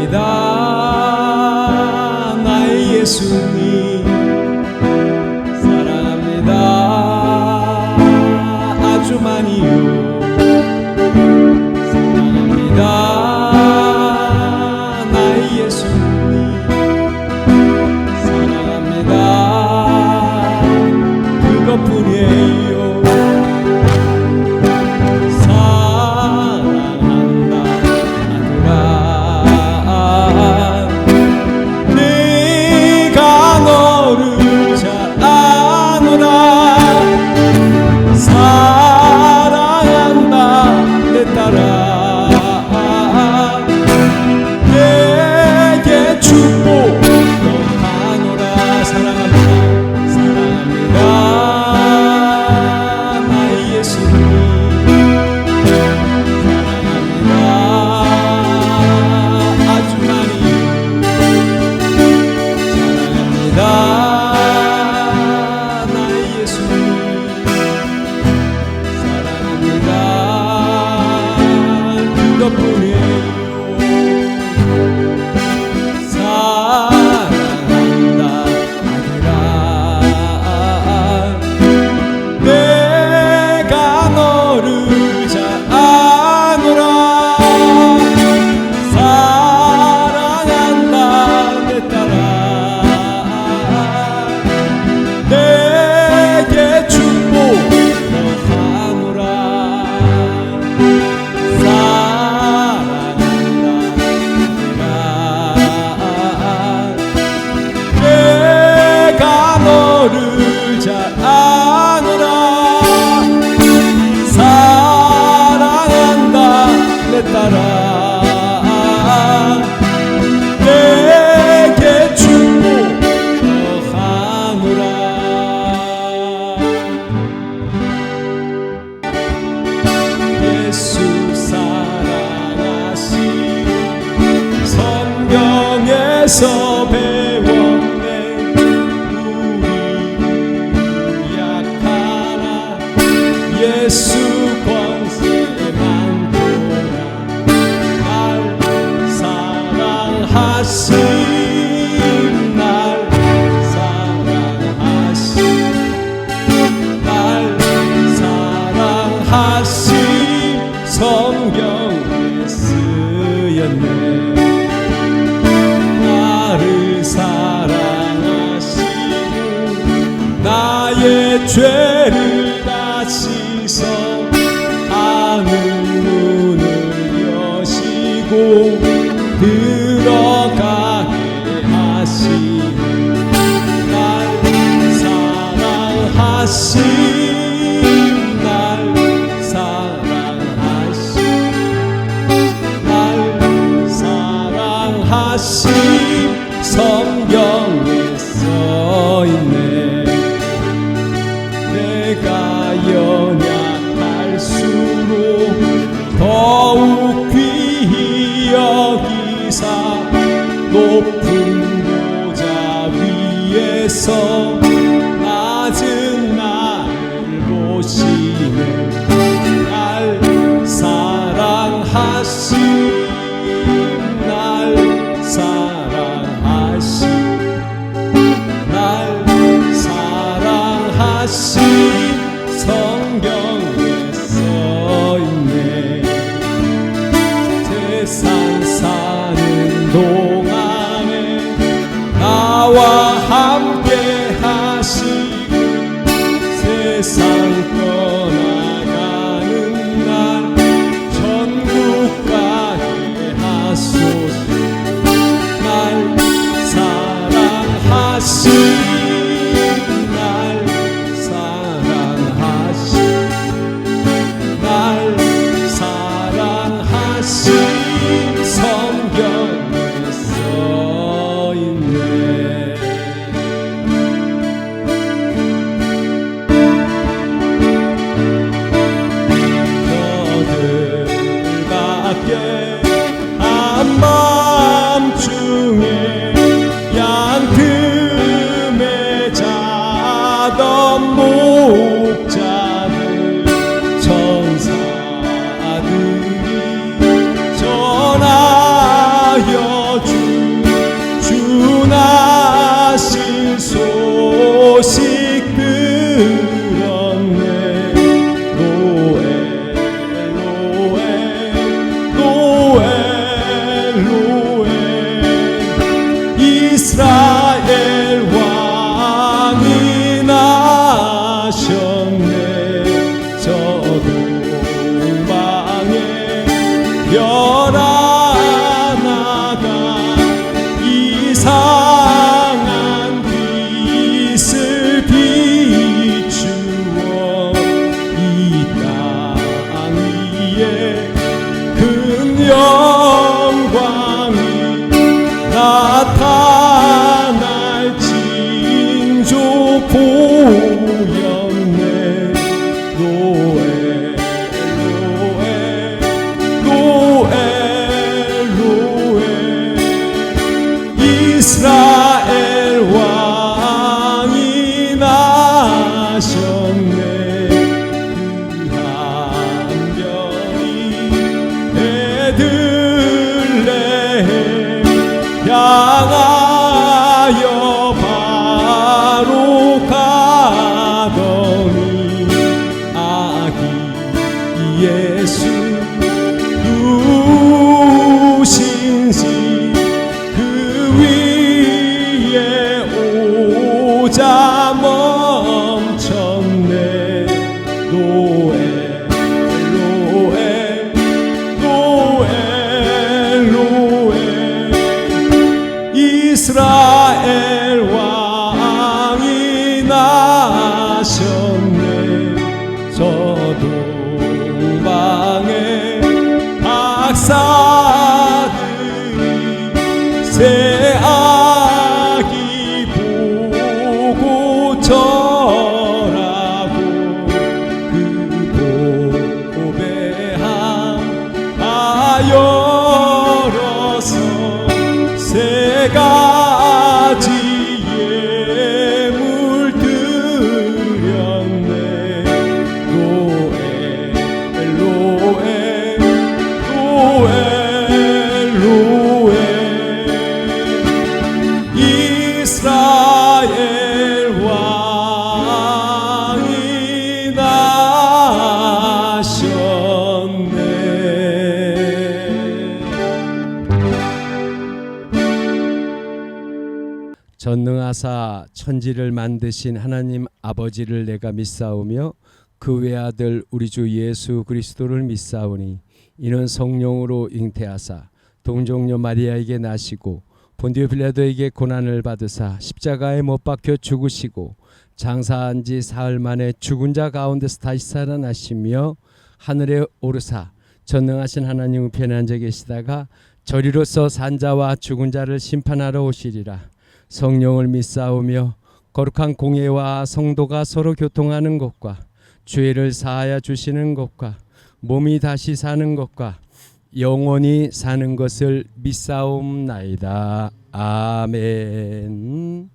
사랑합니다. 나의 예수님 사랑합니다. 아주 많이요. 사랑합니다. 나의 예수님 사랑합니다. 그것뿐이에요. 성경에서 배웠네. 우리 약하나 예수 권세만 보라. 날 사랑하심, 날 사랑하심, 날 사랑하심 성경에 쓰였네. 나의 죄를 다 씻어 하늘 문을 여시고 들어가게 하시니 날 사랑하심, 날 사랑하심, 날 사랑하심 성경에 써있네. 내가 연약할수록 더욱 귀히 여기사 높은 보좌 위에서 낮은 나를 보시네. 날 사랑하심, 날 사랑하심, 날 사랑하심 성경에 써있네. 세상 사는 동안에 나와 함께 하시고 세상 떠나가는 날 천국 가게 하소서. 날 사랑하심, 날 사랑하심, 날 사랑하심 성경에 써있네. 너들밖에 한밤중에 양틈에 자던 목자들 천사들이 전하여 나가 이상한 빛을 비추어 이 땅 위에 큰 영광이 나타날 징조 보였네. 로엘 로엘 로엘 이스라엘 왕이 나셨네. 그 한별이 베들레헴 향하여 바로 가더니 아기 예수 누신지 그 위에 오자 멈췄네. 로엘 로엘 로엘 로엘 이스라엘 왕이 나셨네. 서동방의 박사들이 새 아기 보고 절하고 그 보배함 다 열어서 세 가지 예물 드렸네. 로엘 로엘 로엘 로엘 이스라엘 왕이 나셨네. 전능하사 천지를 만드신 하나님 아버지를 내가 믿사오며 그 외아들 우리 주 예수 그리스도를 믿사오니 이는 성령으로 잉태하사 동정녀 마리아에게 나시고 본디오 빌라도에게 고난을 받으사 십자가에 못 박혀 죽으시고 장사한 지 사흘 만에 죽은 자 가운데서 다시 살아나시며 하늘에 오르사 전능하신 하나님 우편에 앉아 계시다가 저리로서 산자와 죽은 자를 심판하러 오시리라. 성령을 믿사오며 거룩한 공예와 성도가 서로 교통하는 것과 죄를 사하여 주시는 것과 몸이 다시 사는 것과 영원히 사는 것을 믿사옵나이다. 아멘.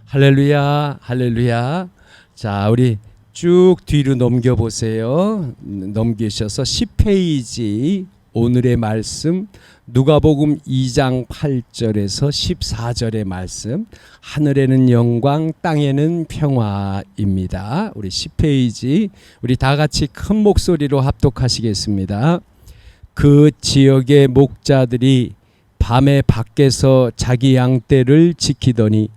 할렐루야 할렐루야. 자, 우리 쭉 뒤로 넘겨보세요. 넘기셔서 10페이지 오늘의 말씀 누가복음 2장 8절에서 14절의 말씀, 하늘에는 영광 땅에는 평화입니다. 우리 10페이지 우리 다 같이 큰 목소리로 합독하시겠습니다. 그 지역의 목자들이 밤에 밖에서 자기 양떼를 지키더니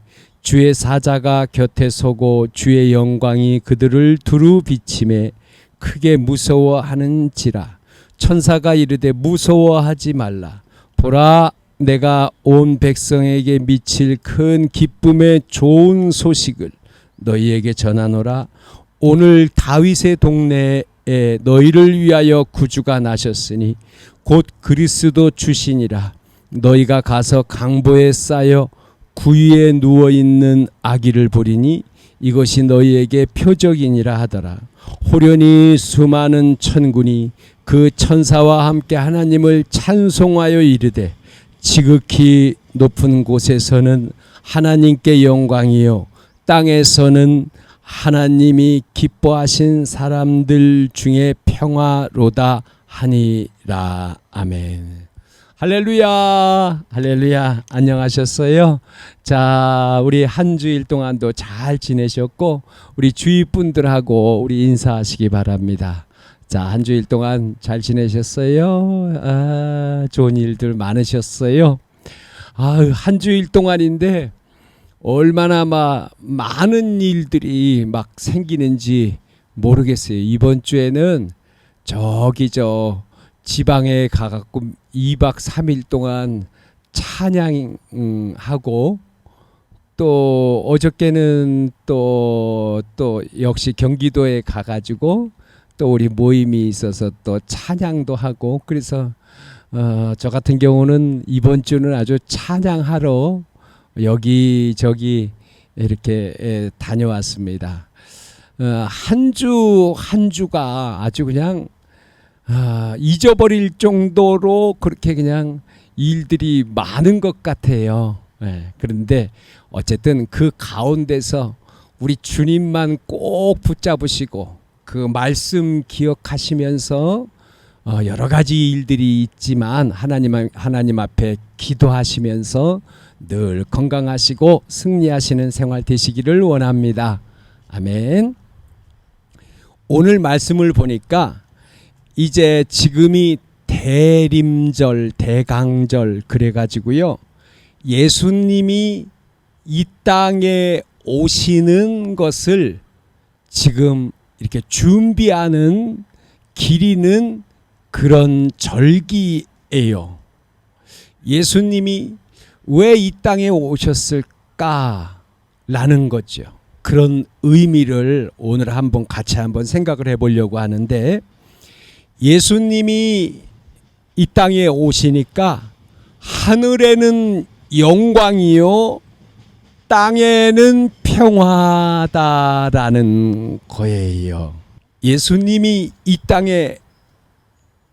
주의 사자가 곁에 서고 주의 영광이 그들을 두루 비치매 크게 무서워하는지라. 천사가 이르되 무서워하지 말라. 보라, 내가 온 백성에게 미칠 큰 기쁨의 좋은 소식을 너희에게 전하노라. 오늘 다윗의 동네에 너희를 위하여 구주가 나셨으니 곧 그리스도 주시니라. 너희가 가서 강보에 쌓여 구유에 누워있는 아기를 보리니 이것이 너희에게 표적이니라 하더라. 호련히 수많은 천군이 그 천사와 함께 하나님을 찬송하여 이르되 지극히 높은 곳에서는 하나님께 영광이요 땅에서는 하나님이 기뻐하신 사람들 중에 평화로다 하니라. 아멘. 할렐루야 할렐루야. 안녕하셨어요? 자, 우리 한 주일 동안도 잘 지내셨고 우리 주위 분들하고 우리 인사하시기 바랍니다. 자, 한 주일 동안 잘 지내셨어요? 좋은 일들 많으셨어요? 한 주일 동안인데 얼마나 많은 일들이 막 생기는지 모르겠어요. 이번 주에는 저기 지방에 가갖고 2박 3일 동안 찬양하고 또 어저께는 또 역시 경기도에 가가지고 또 우리 모임이 있어서 또 찬양도 하고 그래서 저 같은 경우는 이번 주는 아주 찬양하러 여기저기 이렇게 다녀왔습니다. 한 주가 아주 그냥 잊어버릴 정도로 그렇게 그냥 일들이 많은 것 같아요. 그런데 어쨌든 그 가운데서 우리 주님만 꼭 붙잡으시고 그 말씀 기억하시면서 여러 가지 일들이 있지만 하나님 앞에 기도하시면서 늘 건강하시고 승리하시는 생활 되시기를 원합니다. 아멘. 오늘 말씀을 보니까 이제 지금이 대림절, 대강절 그래가지고요. 예수님이 이 땅에 오시는 것을 지금 이렇게 준비하는 기리는 그런 절기예요. 예수님이 왜 이 땅에 오셨을까라는 거죠. 그런 의미를 오늘 같이 한번 생각을 해보려고 하는데 예수님이 이 땅에 오시니까 하늘에는 영광이요 땅에는 평화다라는 거예요. 예수님이 이 땅에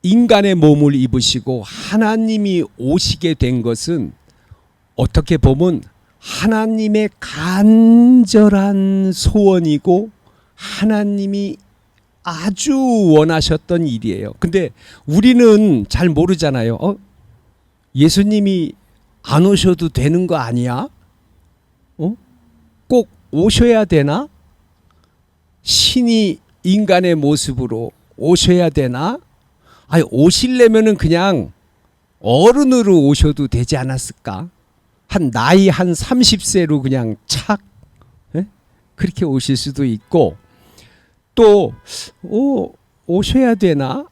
인간의 몸을 입으시고 하나님이 오시게 된 것은 어떻게 보면 하나님의 간절한 소원이고 하나님이 아주 원하셨던 일이에요. 근데 우리는 잘 모르잖아요. 예수님이 안 오셔도 되는 거 아니야? 꼭 오셔야 되나? 신이 인간의 모습으로 오셔야 되나? 아니 오시려면은 그냥 어른으로 오셔도 되지 않았을까? 나이 한 30세로 그냥 착 그렇게 오실 수도 있고 또 오셔야 되나?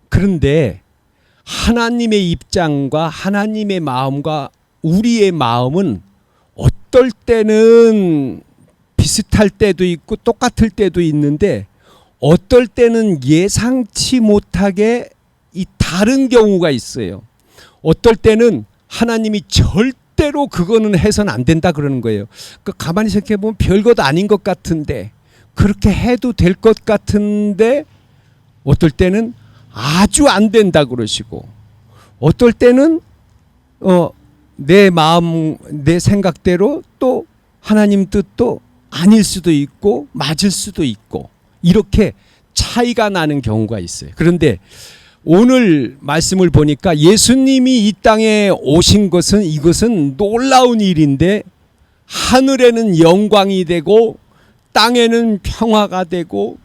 그런데 하나님의 입장과 하나님의 마음과 우리의 마음은 어떨 때는 비슷할 때도 있고 똑같을 때도 있는데 어떨 때는 예상치 못하게 다른 경우가 있어요. 어떨 때는 하나님이 절대로 그거는 해서는 안 된다 그러는 거예요. 가만히 생각해 보면 별것 아닌 것 같은데 그렇게 해도 될 것 같은데 어떨 때는 아주 안 된다 그러시고 어떨 때는 내 마음 내 생각대로 또 하나님 뜻도 아닐 수도 있고 맞을 수도 있고 이렇게 차이가 나는 경우가 있어요. 그런데 오늘 말씀을 보니까 예수님이 이 땅에 오신 것은 이것은 놀라운 일인데 하늘에는 영광이 되고 땅에는 평화가 되고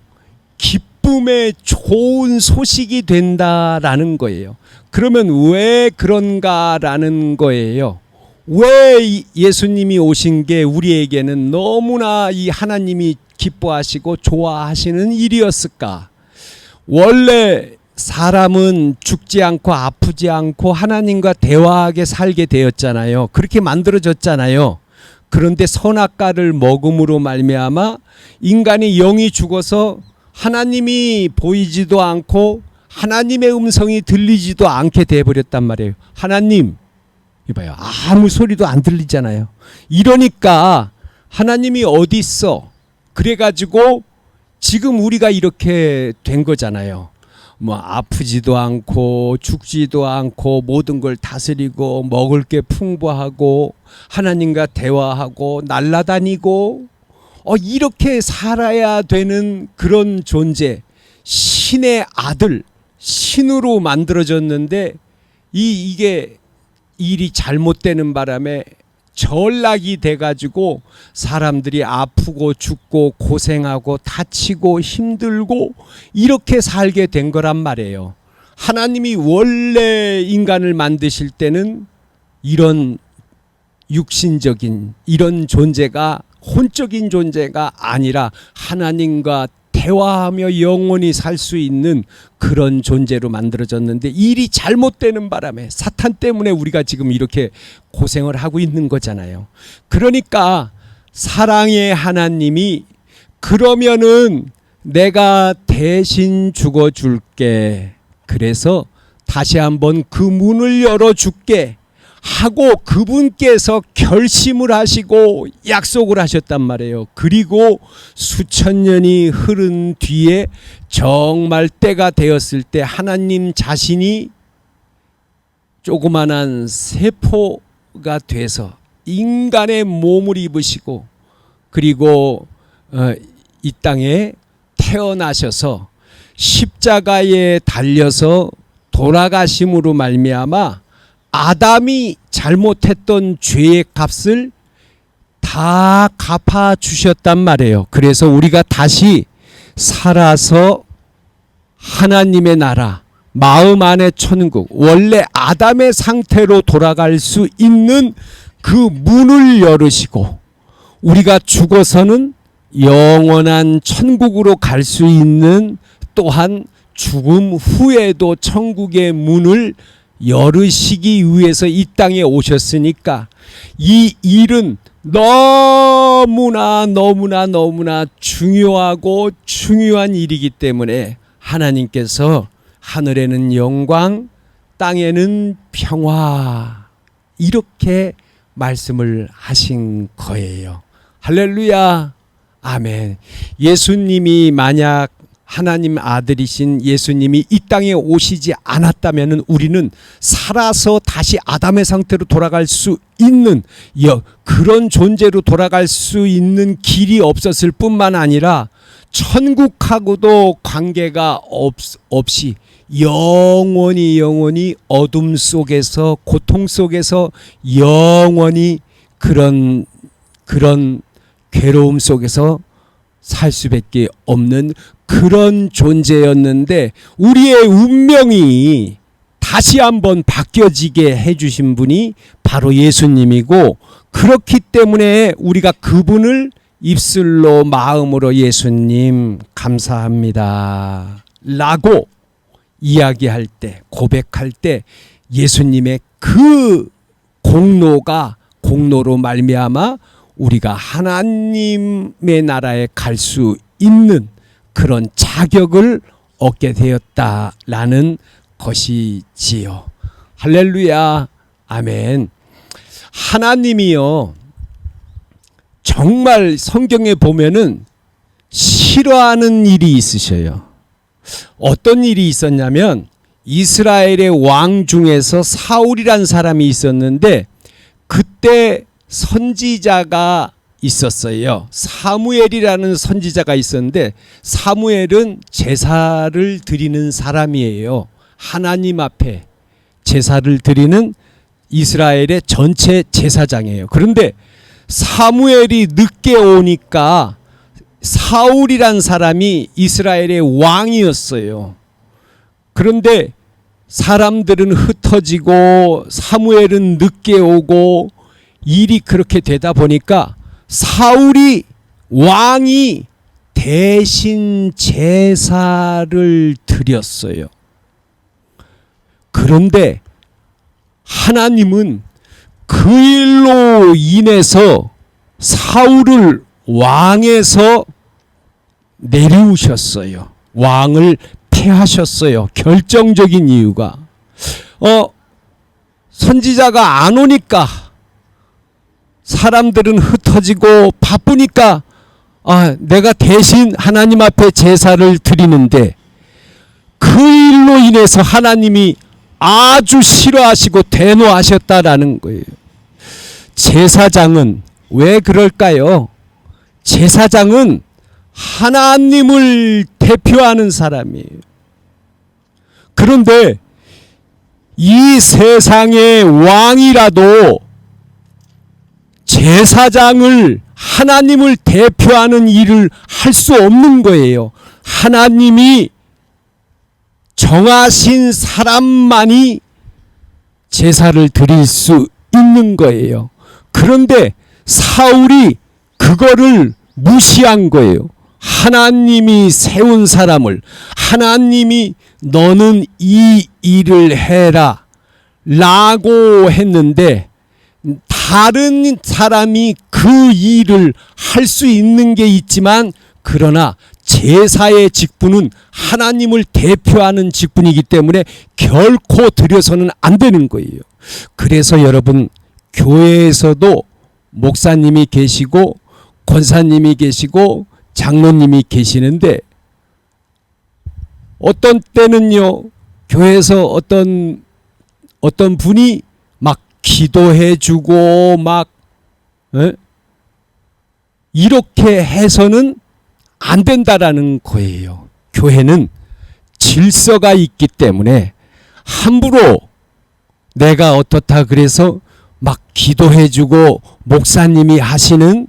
기쁨의 좋은 소식이 된다라는 거예요. 그러면 왜 그런가라는 거예요. 왜 예수님이 오신 게 우리에게는 너무나 이 하나님이 기뻐하시고 좋아하시는 일이었을까? 원래 사람은 죽지 않고 아프지 않고 하나님과 대화하게 살게 되었잖아요. 그렇게 만들어졌잖아요. 그런데 선악과를 먹음으로 말미암아 인간의 영이 죽어서 하나님이 보이지도 않고 하나님의 음성이 들리지도 않게 돼버렸단 말이에요. 하나님 이봐요. 아무 소리도 안 들리잖아요. 이러니까 하나님이 어디 있어? 그래가지고 지금 우리가 이렇게 된 거잖아요. 아프지도 않고 죽지도 않고 모든 걸 다스리고 먹을 게 풍부하고 하나님과 대화하고 날아다니고 이렇게 살아야 되는 그런 존재 신의 아들 신으로 만들어졌는데 이게 일이 잘못되는 바람에 전락이 돼가지고 사람들이 아프고 죽고 고생하고 다치고 힘들고 이렇게 살게 된 거란 말이에요. 하나님이 원래 인간을 만드실 때는 이런 육신적인 이런 존재가 혼적인 존재가 아니라 하나님과 대화하며 영원히 살 수 있는 그런 존재로 만들어졌는데, 일이 잘못되는 바람에 사탄 때문에 우리가 지금 이렇게 고생을 하고 있는 거잖아요. 그러니까 사랑의 하나님이 그러면은 내가 대신 죽어줄게, 그래서 다시 한번 그 문을 열어줄게 하고 그분께서 결심을 하시고 약속을 하셨단 말이에요. 그리고 수천 년이 흐른 뒤에 정말 때가 되었을 때 하나님 자신이 조그만한 세포가 돼서 인간의 몸을 입으시고, 그리고 이 땅에 태어나셔서 십자가에 달려서 돌아가심으로 말미암아 아담이 잘못했던 죄의 값을 다 갚아 주셨단 말이에요. 그래서 우리가 다시 살아서 하나님의 나라, 마음 안의 천국, 원래 아담의 상태로 돌아갈 수 있는 그 문을 열으시고, 우리가 죽어서는 영원한 천국으로 갈 수 있는, 또한 죽음 후에도 천국의 문을 열으시기 위해서 이 땅에 오셨으니까, 이 일은 너무나 중요하고 중요한 일이기 때문에 하나님께서 하늘에는 영광, 땅에는 평화, 이렇게 말씀을 하신 거예요. 할렐루야, 아멘. 예수님이 만약 하나님 아들이신 예수님이 이 땅에 오시지 않았다면 우리는 살아서 다시 아담의 상태로 돌아갈 수 있는 그런 존재로 돌아갈 수 있는 길이 없었을 뿐만 아니라 천국하고도 관계가 없이 영원히 어둠 속에서, 고통 속에서 영원히 그런 괴로움 속에서 살 수밖에 없는 그런 존재였는데, 우리의 운명이 다시 한번 바뀌어지게 해주신 분이 바로 예수님이고, 그렇기 때문에 우리가 그분을 입술로 마음으로 예수님 감사합니다 라고 이야기할 때, 고백할 때 예수님의 그 공로로 말미암아 우리가 하나님의 나라에 갈 수 있는 그런 자격을 얻게 되었다라는 것이지요. 할렐루야, 아멘. 하나님이요, 정말 성경에 보면은 싫어하는 일이 있으셔요. 어떤 일이 있었냐면, 이스라엘의 왕 중에서 사울이란 사람이 있었는데, 그때 선지자가 있었어요. 사무엘이라는 선지자가 있었는데, 사무엘은 제사를 드리는 사람이에요. 하나님 앞에 제사를 드리는 이스라엘의 전체 제사장이에요. 그런데 사무엘이 늦게 오니까 사울이란 사람이 이스라엘의 왕이었어요. 그런데 사람들은 흩어지고 사무엘은 늦게 오고 일이 그렇게 되다 보니까 사울이, 왕이 대신 제사를 드렸어요. 그런데 하나님은 그 일로 인해서 사울을 왕에서 내려오셨어요. 왕을 폐하셨어요. 결정적인 이유가 선지자가 안 오니까, 사람들은 흩어지고 바쁘니까 내가 대신 하나님 앞에 제사를 드리는데, 그 일로 인해서 하나님이 아주 싫어하시고 대노하셨다라는 거예요. 제사장은 왜 그럴까요? 제사장은 하나님을 대표하는 사람이에요. 그런데 이 세상의 왕이라도 제사장을, 하나님을 대표하는 일을 할 수 없는 거예요. 하나님이 정하신 사람만이 제사를 드릴 수 있는 거예요. 그런데 사울이 그거를 무시한 거예요. 하나님이 세운 사람을 하나님이 너는 이 일을 해라 라고 했는데 다른 사람이 그 일을 할 수 있는 게 있지만 그러나 제사의 직분은 하나님을 대표하는 직분이기 때문에 결코 드려서는 안 되는 거예요. 그래서 여러분 교회에서도 목사님이 계시고 권사님이 계시고 장로님이 계시는데 어떤 때는요 교회에서 어떤 분이 막 기도해 주고 막 이렇게 해서는 안 된다라는 거예요. 교회는 질서가 있기 때문에 함부로 내가 어떻다 그래서 막 기도해 주고 목사님이 하시는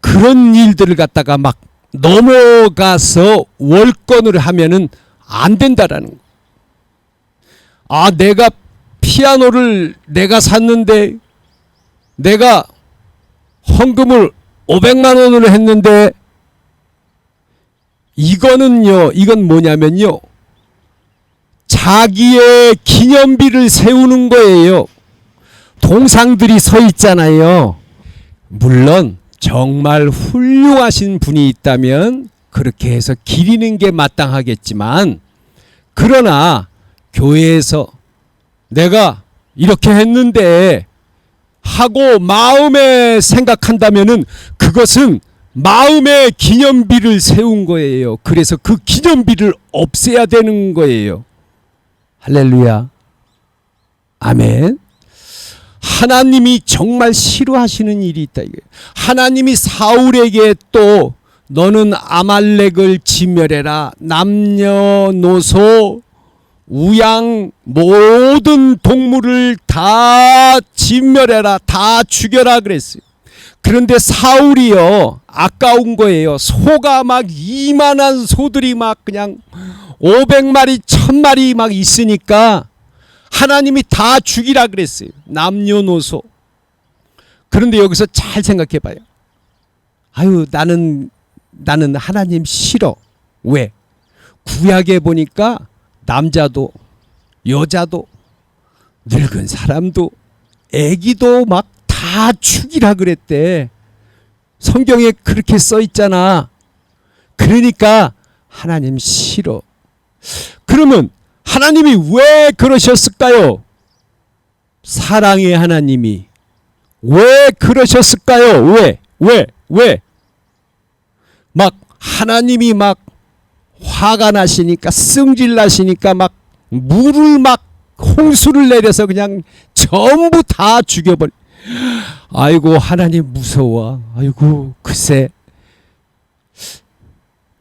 그런 일들을 갖다가 막 넘어가서 월권을 하면은 안 된다라는 거예요. 아, 내가 피아노를 내가 샀는데 내가 헌금을 500만 원으로 했는데 이건 뭐냐면요. 자기의 기념비를 세우는 거예요. 동상들이 서 있잖아요. 물론 정말 훌륭하신 분이 있다면 그렇게 해서 기리는 게 마땅하겠지만 그러나 교회에서 내가 이렇게 했는데 하고 마음에 생각한다면은 그것은 마음의 기념비를 세운 거예요. 그래서 그 기념비를 없애야 되는 거예요. 할렐루야. 아멘. 하나님이 정말 싫어하시는 일이 있다 이거예요. 하나님이 사울에게 또 너는 아말렉을 진멸해라. 남녀노소 우양 모든 동물을 다 진멸해라. 다 죽여라 그랬어요. 그런데 사울이요 아까운 거예요. 소가 막 이만한 소들이 막 그냥 500마리 1000마리 막 있으니까 하나님이 다 죽이라 그랬어요. 남녀노소. 그런데 여기서 잘 생각해 봐요. 아유 나는 하나님 싫어. 왜? 구약에 보니까 남자도 여자도 늙은 사람도 애기도 막 다 죽이라 그랬대. 성경에 그렇게 써 있잖아. 그러니까 하나님 싫어. 그러면 하나님이 왜 그러셨을까요? 사랑의 하나님이 왜 그러셨을까요? 왜? 막 하나님이 막 화가 나시니까 승질 나시니까 막 물을 막 홍수를 내려서 그냥 전부 다 죽여버려. 아이고 하나님 무서워. 아이고 글쎄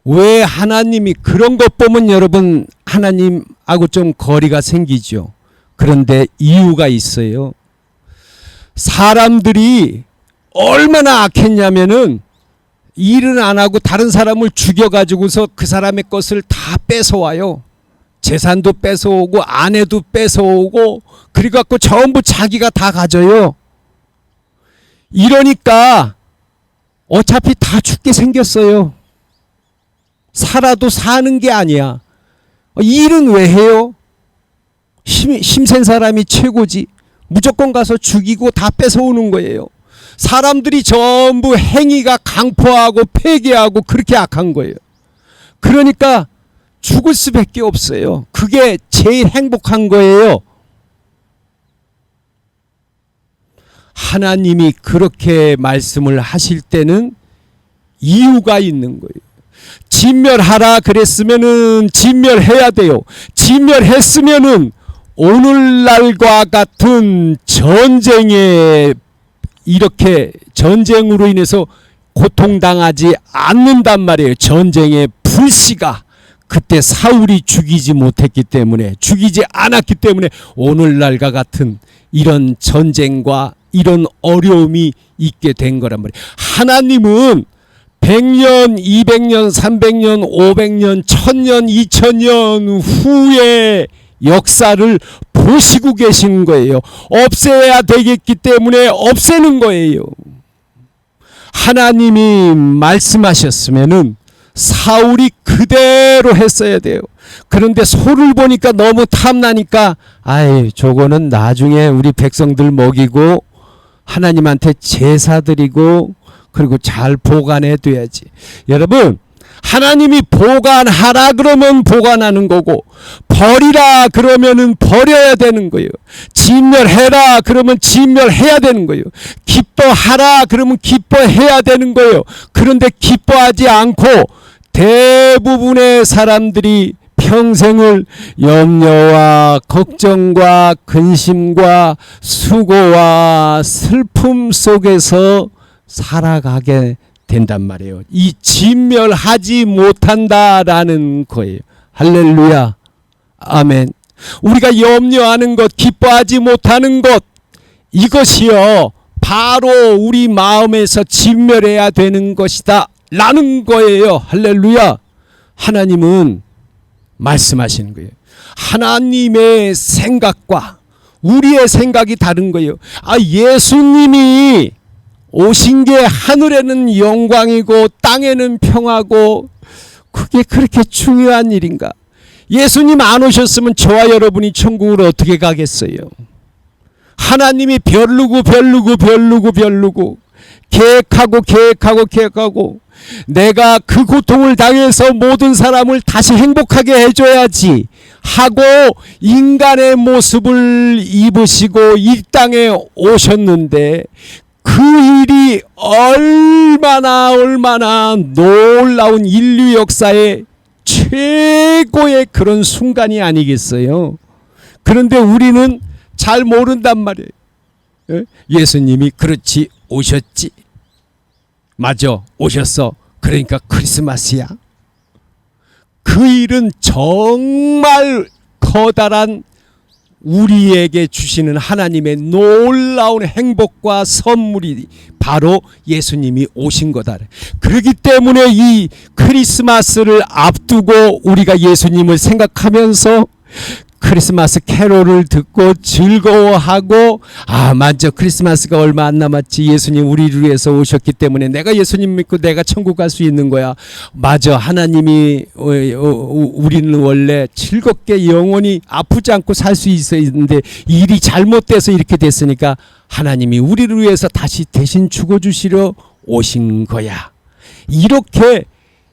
왜 하나님이 그런 것 보면 여러분 하나님하고 좀 거리가 생기죠. 그런데 이유가 있어요. 사람들이 얼마나 악했냐면은 일은 안 하고 다른 사람을 죽여가지고서 그 사람의 것을 다 뺏어와요. 재산도 뺏어오고 아내도 뺏어오고 그래갖고 전부 자기가 다 가져요. 이러니까 어차피 다 죽게 생겼어요. 살아도 사는 게 아니야. 일은 왜 해요? 힘센 사람이 최고지. 무조건 가서 죽이고 다 뺏어오는 거예요. 사람들이 전부 행위가 강포하고 폐괴하고 그렇게 악한 거예요. 그러니까 죽을 수밖에 없어요. 그게 제일 행복한 거예요. 하나님이 그렇게 말씀을 하실 때는 이유가 있는 거예요. 진멸하라 그랬으면은 진멸해야 돼요. 진멸했으면은 오늘날과 같은 전쟁에 이렇게 전쟁으로 인해서 고통당하지 않는단 말이에요. 전쟁의 불씨가 그때 사울이 죽이지 않았기 때문에 오늘날과 같은 이런 전쟁과 이런 어려움이 있게 된 거란 말이에요. 하나님은 100년, 200년, 300년, 500년, 1000년, 2000년 후에 역사를 보시고 계신 거예요. 없애야 되겠기 때문에 없애는 거예요. 하나님이 말씀하셨으면은 사울이 그대로 했어야 돼요. 그런데 소를 보니까 너무 탐나니까 아이 저거는 나중에 우리 백성들 먹이고 하나님한테 제사 드리고 그리고 잘 보관해 둬야지. 여러분, 하나님이 보관하라 그러면 보관하는 거고 버리라 그러면은 버려야 되는 거예요. 진멸해라 그러면 진멸해야 되는 거예요. 기뻐하라 그러면 기뻐해야 되는 거예요. 그런데 기뻐하지 않고 대부분의 사람들이 평생을 염려와 걱정과 근심과 수고와 슬픔 속에서 살아가게 된단 말이에요. 이 진멸하지 못한다라는 거예요. 할렐루야. 아멘. 우리가 염려하는 것, 기뻐하지 못하는 것, 이것이요 바로 우리 마음에서 진멸해야 되는 것이다 라는 거예요. 할렐루야. 하나님은 말씀하시는 거예요. 하나님의 생각과 우리의 생각이 다른 거예요. 예수님이 오신 게 하늘에는 영광이고 땅에는 평화고 그게 그렇게 중요한 일인가? 예수님 안 오셨으면 저와 여러분이 천국으로 어떻게 가겠어요? 하나님이 별르고 계획하고 내가 그 고통을 당해서 모든 사람을 다시 행복하게 해줘야지 하고 인간의 모습을 입으시고 이 땅에 오셨는데 그 일이 얼마나 놀라운 인류 역사의 최고의 그런 순간이 아니겠어요? 그런데 우리는 잘 모른단 말이에요. 예수님이 그렇지 오셨지. 맞아 오셨어. 그러니까 크리스마스야. 그 일은 정말 커다란 우리에게 주시는 하나님의 놀라운 행복과 선물이 바로 예수님이 오신 거다. 그렇기 때문에 이 크리스마스를 앞두고 우리가 예수님을 생각하면서 크리스마스 캐롤을 듣고 즐거워하고 맞아 크리스마스가 얼마 안 남았지. 예수님 우리를 위해서 오셨기 때문에 내가 예수님 믿고 내가 천국 갈 수 있는 거야. 맞아 하나님이 우리는 원래 즐겁게 영원히 아프지 않고 살 수 있었는데 일이 잘못돼서 이렇게 됐으니까 하나님이 우리를 위해서 다시 대신 죽어주시려 오신 거야. 이렇게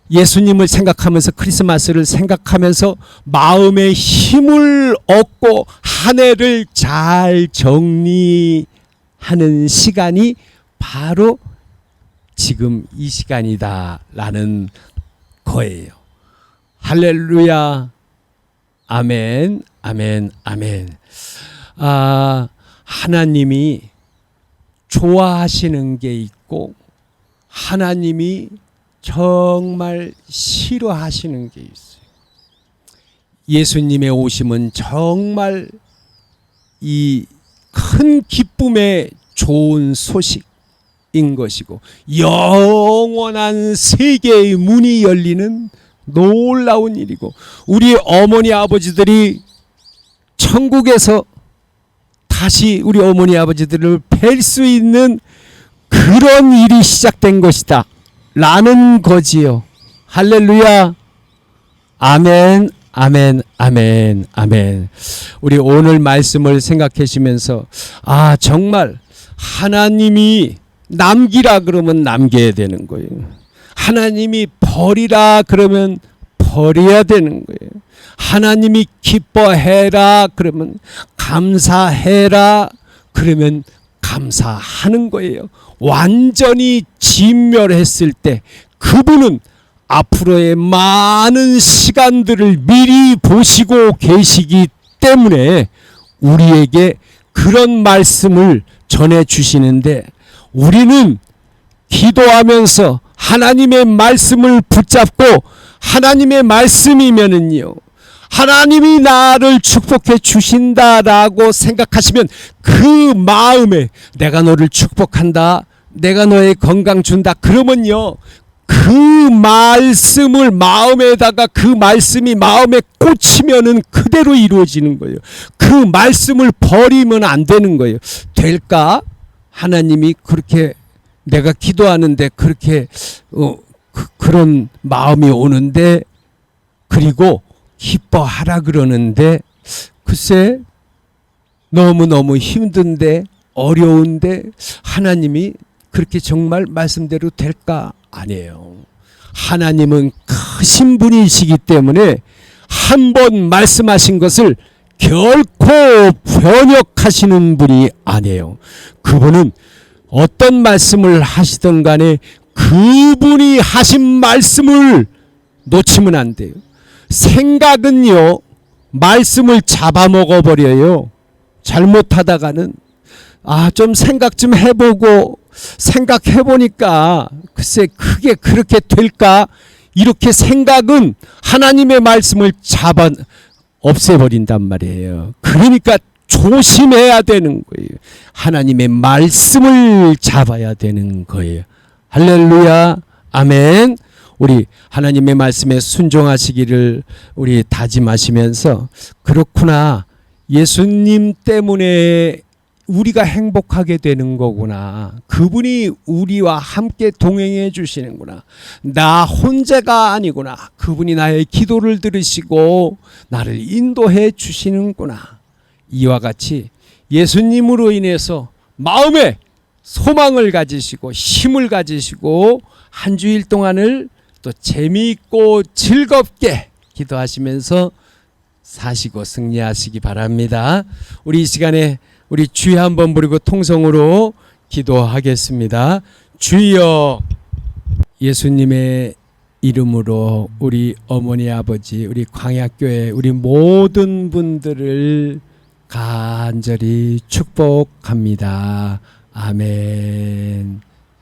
예수님을 생각하면서 크리스마스를 생각하면서 마음의 힘을 얻고 한 해를 잘 정리하는 시간이 바로 지금 이 시간이다 라는 거예요. 할렐루야. 아멘. 아멘. 아멘. 하나님이 좋아하시는 게 있고 하나님이 정말 싫어하시는 게 있어요. 예수님의 오심은 정말 이 큰 기쁨의 좋은 소식인 것이고 영원한 세계의 문이 열리는 놀라운 일이고 우리 어머니 아버지들이 천국에서 다시 우리 어머니 아버지들을 뵐 수 있는 그런 일이 시작된 것이다 라는 거지요. 할렐루야. 아멘. 아멘. 아멘. 아멘. 우리 오늘 말씀을 생각하시면서 정말 하나님이 남기라 그러면 남겨야 되는 거예요. 하나님이 버리라 그러면 버려야 되는 거예요. 하나님이 기뻐해라 그러면 감사해라 그러면 감사하는 거예요. 완전히 진멸했을 때 그분은 앞으로의 많은 시간들을 미리 보시고 계시기 때문에 우리에게 그런 말씀을 전해 주시는데 우리는 기도하면서 하나님의 말씀을 붙잡고 하나님의 말씀이면은요 하나님이 나를 축복해 주신다라고 생각하시면 그 마음에 내가 너를 축복한다 내가 너의 건강 준다 그러면요 그 말씀을 마음에다가 그 말씀이 마음에 꽂히면은 그대로 이루어지는 거예요. 그 말씀을 버리면 안 되는 거예요. 될까? 하나님이 그렇게 내가 기도하는데 그렇게 그런 마음이 오는데, 그리고 기뻐하라 그러는데, 글쎄 너무너무 힘든데, 어려운데 하나님이 그렇게 정말 말씀대로 될까? 아니에요. 하나님은 크신 분이시기 때문에 한 번 말씀하신 것을 결코 변역하시는 분이 아니에요. 그분은 어떤 말씀을 하시든 간에 그분이 하신 말씀을 놓치면 안 돼요. 생각은요, 말씀을 잡아먹어 버려요. 잘못하다가는 좀 생각 좀 해보고, 생각해보니까 글쎄 그게 그렇게 될까? 이렇게 생각은 하나님의 말씀을 잡아 없애버린단 말이에요. 그러니까 조심해야 되는 거예요. 하나님의 말씀을 잡아야 되는 거예요. 할렐루야, 아멘. 우리 하나님의 말씀에 순종하시기를 우리 다짐하시면서, 그렇구나, 예수님 때문에 우리가 행복하게 되는 거구나. 그분이 우리와 함께 동행해 주시는구나. 나 혼자가 아니구나. 그분이 나의 기도를 들으시고 나를 인도해 주시는구나. 이와 같이 예수님으로 인해서 마음에 소망을 가지시고 힘을 가지시고 한 주일 동안을 또 재미있고 즐겁게 기도하시면서 사시고 승리하시기 바랍니다. 우리 이 시간에 우리 주여 한번 부르고 통성으로 기도하겠습니다. 주여, 예수님의 이름으로 우리 어머니 아버지, 우리 광야교회 우리 모든 분들을 간절히 축복합니다. 아멘.